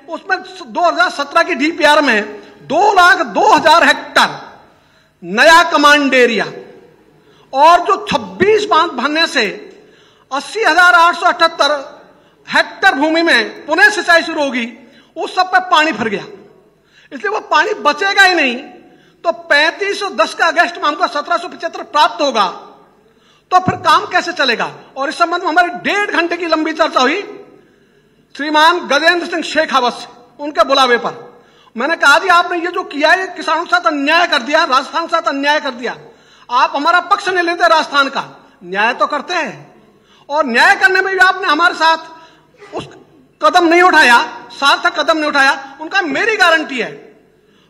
उसमें 2017 की डीपीआर में 2,02,000 हेक्टर नया कमांड एरिया और जो 26 बांध भरने से 80,878 हेक्टर भूमि में पुनः सिंचाई शुरू होगी, उस सब पे पानी भर गया, इसलिए वो पानी बचेगा ही नहीं। तो 3510 का अगस्त में हमको 1775 प्राप्त होगा, तो फिर काम कैसे चलेगा? और इस संबंध में हमारी 1.5 घंटे की लंबी चर्चा हुई श्रीमान गजेंद्र सिंह शेखावत से, उनके बुलावे पर। मैंने कहा जी आपने ये जो किया है किसानों के साथ अन्याय कर दिया, राजस्थान के साथ अन्याय कर दिया। आप हमारा पक्ष नहीं लेते, राजस्थान का न्याय तो करते हैं, और न्याय करने में भी आपने हमारे साथ उस कदम नहीं उठाया, सार्थक कदम नहीं उठाया। उनका मेरी गारंटी है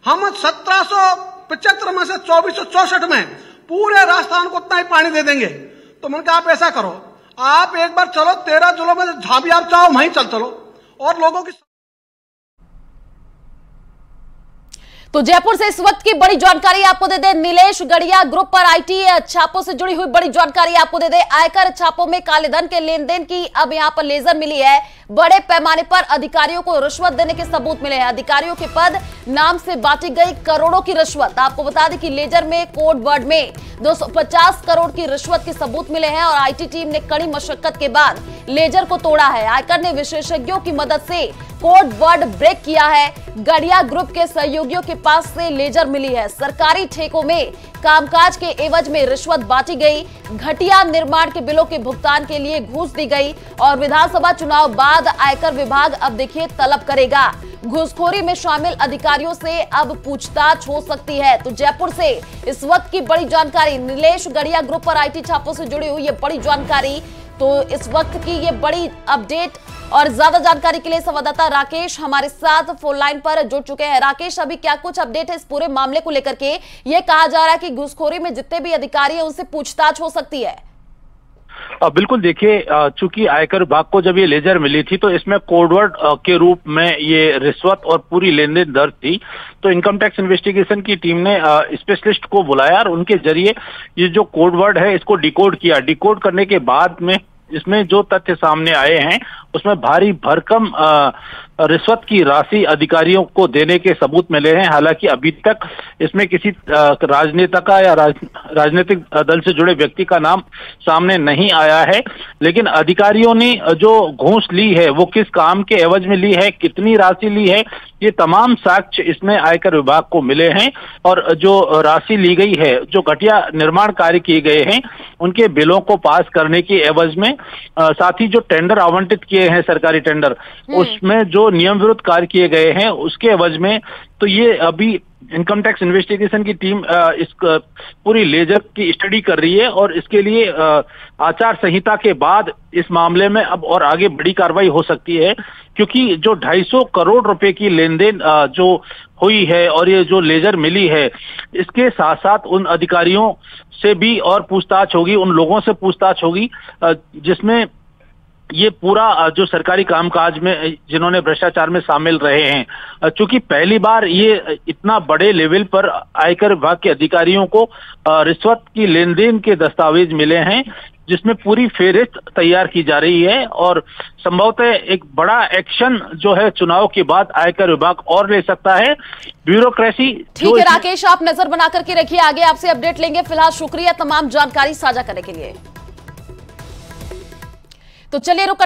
हम 1775 में से 2464 में पूरे राजस्थान को उतना ही पानी दे देंगे। तो मैंने कहा आप ऐसा करो, आप एक बार चलो 13 जिलों में जहां भी आप चाहो वहीं चलो और लोगों की। तो जयपुर से इस वक्त की बड़ी जानकारी आपको दे दे, नीलेश गढ़िया ग्रुप पर आईटी छापों से जुड़ी हुई बड़ी जानकारी आपको दे दे। आयकर छापों में काले धन के लेन देन की अब यहां पर लेजर मिली है। बड़े पैमाने पर अधिकारियों को रिश्वत देने के सबूत मिले हैं। अधिकारियों के पद नाम से बांटी गई करोड़ों की रिश्वत। आपको बता दें कि लेजर में कोड वर्ड में 250 करोड़ की रिश्वत के सबूत मिले हैं और आईटी टीम ने कड़ी मशक्कत के बाद लेजर को तोड़ा है। आयकर ने विशेषज्ञों की मदद से कोड वर्ड ब्रेक किया है। गढ़िया ग्रुप के सहयोगियों के पास से लेजर मिली है। सरकारी ठेकों में कामकाज के एवज में रिश्वत बांटी गई, घटिया निर्माण के बिलों के भुगतान के लिए घूस दी गई और विधानसभा चुनाव बाद आयकर विभाग अब देखिए तलब करेगा। घूसखोरी में शामिल अधिकारियों से अब पूछताछ हो सकती है। तो जयपुर से इस वक्त की बड़ी जानकारी, नीलेश गढ़िया ग्रुप पर आईटी छापों से जुड़ी हुई ये बड़ी जानकारी। तो इस वक्त की ये बड़ी अपडेट और ज्यादा जानकारी के लिए संवाददाता राकेश हमारे साथ फोन लाइन पर जुड़ चुके हैं। राकेश, अभी क्या कुछ अपडेट है इस पूरे मामले को लेकर के? ये कहा जा रहा है कि घूसखोरी में जितने भी अधिकारी हैं उनसे पूछताछ हो सकती है। बिल्कुल, देखिए चूंकि आयकर विभाग को जब ये लेजर मिली थी तो इसमें कोडवर्ड के रूप में ये रिश्वत और पूरी लेन देन दर्ज थी। तो इनकम टैक्स इन्वेस्टिगेशन की टीम ने स्पेशलिस्ट को बुलाया और उनके जरिए ये जो कोडवर्ड है इसको डिकोड किया। डिकोड करने के बाद में इसमें जो तथ्य सामने आए हैं उसमें भारी भरकम रिश्वत की राशि अधिकारियों को देने के सबूत मिले हैं। हालांकि अभी तक इसमें किसी राजनेता का या राजनीतिक दल से जुड़े व्यक्ति का नाम सामने नहीं आया है, लेकिन अधिकारियों ने जो घूस ली है वो किस काम के एवज में ली है, कितनी राशि ली है, ये तमाम साक्ष्य इसमें आयकर विभाग को मिले हैं। और जो राशि ली गई है, जो घटिया निर्माण कार्य किए गए हैं उनके बिलों को पास करने के एवज में, साथ ही जो टेंडर आवंटित किए हैं सरकारी टेंडर, उसमें जो नियम विरुद्ध कार्य किए गए हैं उसके एवज में, तो ये अभी इनकम टैक्स इन्वेस्टिगेशन की टीम इस पूरी लेजर की स्टडी कर रही है और इसके लिए आचार संहिता के बाद इस मामले में अब और आगे बड़ी कार्रवाई हो सकती है। क्योंकि जो 250 करोड़ रुपए की लेन देन जो हुई है और ये जो लेजर मिली है, इसके साथ साथ उन अधिकारियों से भी और पूछताछ होगी, उन लोगों से पूछताछ होगी जिसमें ये पूरा जो सरकारी कामकाज में जिन्होंने भ्रष्टाचार में शामिल रहे हैं। चूंकि पहली बार ये इतना बड़े लेवल पर आयकर विभाग के अधिकारियों को रिश्वत की लेन देन के दस्तावेज मिले हैं, जिसमें पूरी फेहरिस्त तैयार की जा रही है और संभवतः एक बड़ा एक्शन जो है चुनाव के बाद आयकर विभाग और ले सकता है। ब्यूरोक्रेसी ठीक है राकेश, आप नजर बना करके रखिए, आगे आपसे अपडेट लेंगे। फिलहाल शुक्रिया तमाम जानकारी साझा करने के लिए। तो चलिए रुक